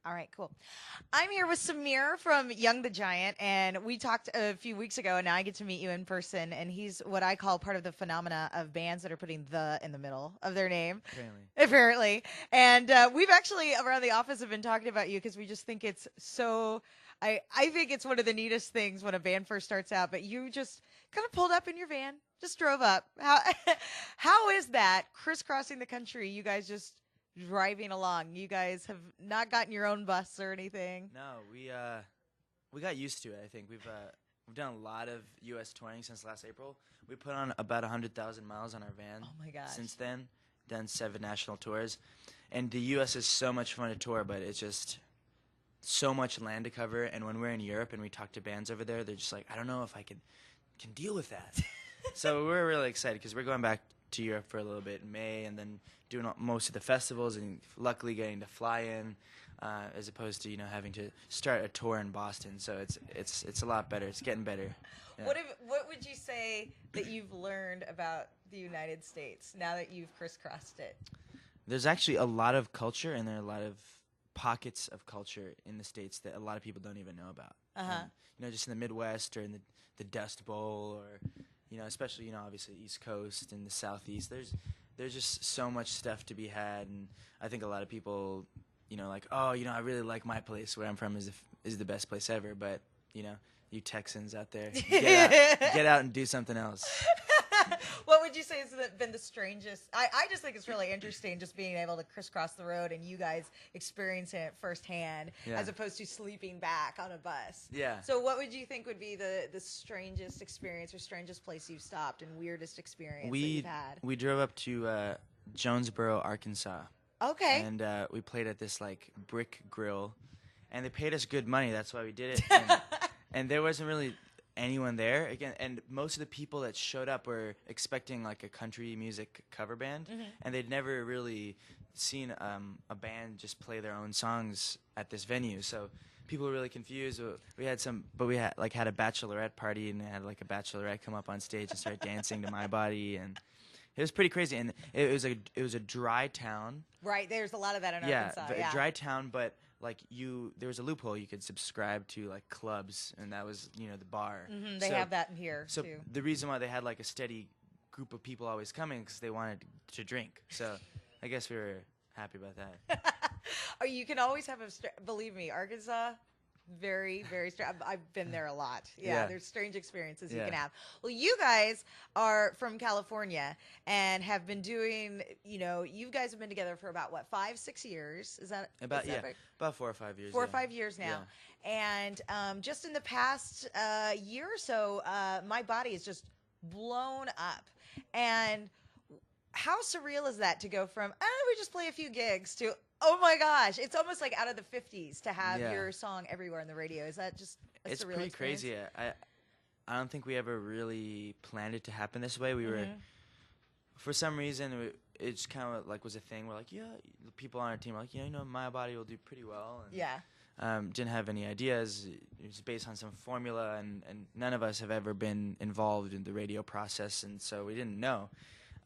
All right, cool. I'm here with Samir from Young the Giant, and we talked a few weeks ago, and now I get to meet you in person. And he's what I call part of the phenomena of bands that are putting "the" in the middle of their name. Apparently. And we've actually, around the office, have been talking about you because we just think it's so. I think it's one of the neatest things when a band first starts out, but you just kind of pulled up in your van, just drove up. How is that crisscrossing the country? You guys just driving along. You guys have not gotten your own bus or anything. No, we got used to it. I think we've done a lot of U.S. touring since last April. We put on about 100,000 miles on our van. Oh my gosh! Since then, done 7 national tours, and the U.S. is so much fun to tour, but it's just so much land to cover. And when we're in Europe and we talk to bands over there, they're just like, I don't know if I can deal with that. So we're really excited because we're going back to Europe for a little bit in May, and then doing most of the festivals, and luckily getting to fly in, as opposed to having to start a tour in Boston. So it's a lot better. It's getting better. Yeah. What would you say that you've learned about the United States now that you've crisscrossed it? There's actually a lot of culture, and there are a lot of pockets of culture in the States that a lot of people don't even know about. Just in the Midwest or in the Dust Bowl, or especially obviously East Coast and the Southeast. There's just so much stuff to be had, and I think a lot of people, like, I really like my place where I'm from is the best place ever, but you Texans out there, get out and do something else. What would you say has been the strangest? I just think it's really interesting just being able to crisscross the road and you guys experiencing it firsthand, as opposed to sleeping back on a bus. Yeah. So what would you think would be the strangest experience or strangest place you've stopped and weirdest experience that you've had? We drove up to Jonesboro, Arkansas. Okay. And we played at this brick grill, and they paid us good money. That's why we did it. And there wasn't really anyone there again, and most of the people that showed up were expecting a country music cover band, and they'd never really seen a band just play their own songs at this venue. So people were really confused. We had had a bachelorette party, and had a bachelorette come up on stage and start dancing to My Body, and it was pretty crazy. And it was a dry town. Right, there's a lot of that in Arkansas. Yeah, dry town, but there was a loophole. You could subscribe to clubs, and that was the bar. They have that in here so too. The reason why they had a steady group of people always coming because they wanted to drink. So I guess we were happy about that. You can always have believe me, Arkansas. Very, very strange. I've been there a lot. Yeah, there's strange experiences you can have. Well, you guys are from California and have been doing, you guys have been together for about, 5-6 years? Is that about, right? About 4 or 5 years. 4 or 5 years now. Yeah. And just in the past year or so, My Body is just blown up. And how surreal is that to go from, we just play a few gigs to, oh my gosh, it's almost like out of the 50s to have your song everywhere on the radio. Is that just a It's surreal pretty experience? crazy. I don't think we ever really planned it to happen this way. We were, for some reason, it just kind of was a thing. We're people on our team are My Body will do pretty well. And, didn't have any ideas. It was based on some formula, and none of us have ever been involved in the radio process, and so we didn't know.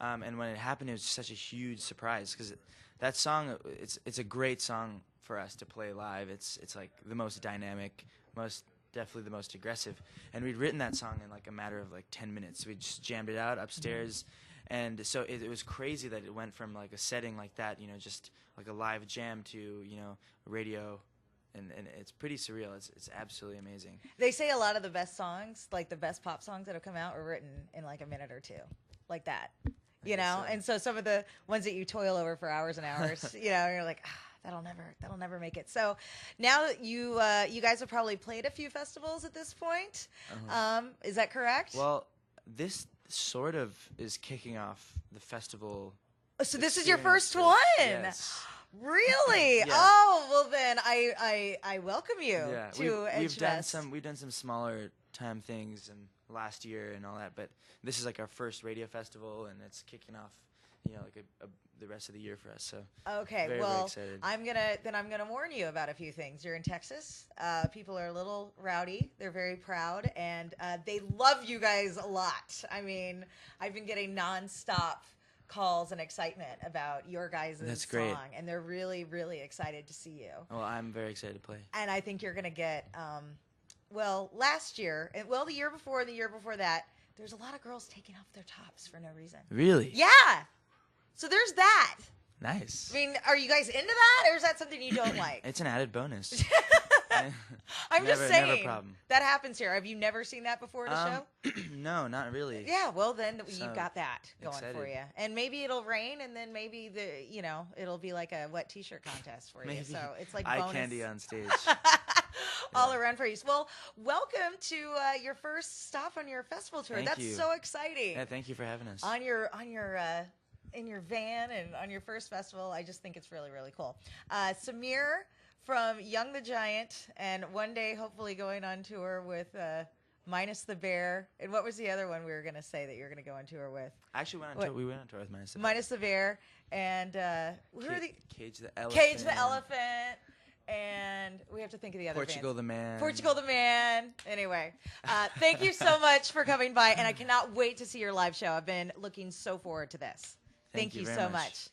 And when it happened, it was such a huge surprise because that song, it's a great song for us to play live. It's the most dynamic, definitely the most aggressive. And we'd written that song in a matter of 10 minutes. We just jammed it out upstairs, and so it was crazy that it went from a setting like that, just a live jam to radio. And it's pretty surreal. It's absolutely amazing. They say a lot of the best songs, the best pop songs that have come out, were written in a minute or two, like that. And so some of the ones that you toil over for hours and hours, you're like, that'll never make it. So now that you guys have probably played a few festivals at this point. Is that correct? Well, this sort of is kicking off the festival. So this is your first one? Yes. Really? Oh, well then I welcome you to Edgefest. We've done some smaller time things and last year and all that, but this is our first radio festival, and it's kicking off the rest of the year for us. So okay, very, well, very excited. I'm gonna warn you about a few things. You're in Texas. People are a little rowdy. They're very proud, and they love you guys a lot. I mean, I've been getting nonstop calls and excitement about your guys' That's song, great. and they're really, really excited to see you. Well, I'm very excited to play. And I think you're going to get, last year, the year before and the year before that, there's a lot of girls taking off their tops for no reason. Really? Yeah. So there's that. Nice. I mean, are you guys into that, or is that something you don't like? It's an added bonus. I'm just saying. Never a problem. That happens here. Have you never seen that before at a show? No, not really. Yeah, well then So, you've got that going for excited. you, and maybe it'll rain, and then maybe it'll be like a wet T-shirt contest for you. Maybe So it's like eye bonus candy on stage. all around for you. Well, welcome to your first stop on your festival tour. Thank That's you. so exciting. Yeah, thank you for having us. On your in your van and on your first festival, I just think it's really, really cool. Samir from Young the Giant, and one day hopefully going on tour with Minus the Bear. And what was the other one we were going to say that you're going to go on tour with? Actually, we went on tour with Minus the Bear. Minus the Bear, and who are the Cage the Elephant. Cage the Elephant, and we have to think of the other Portugal bands. the Man. Portugal the Man. Anyway, thank you so much for coming by, and I cannot wait to see your live show. I've been looking so forward to this. Thank you very so much. much.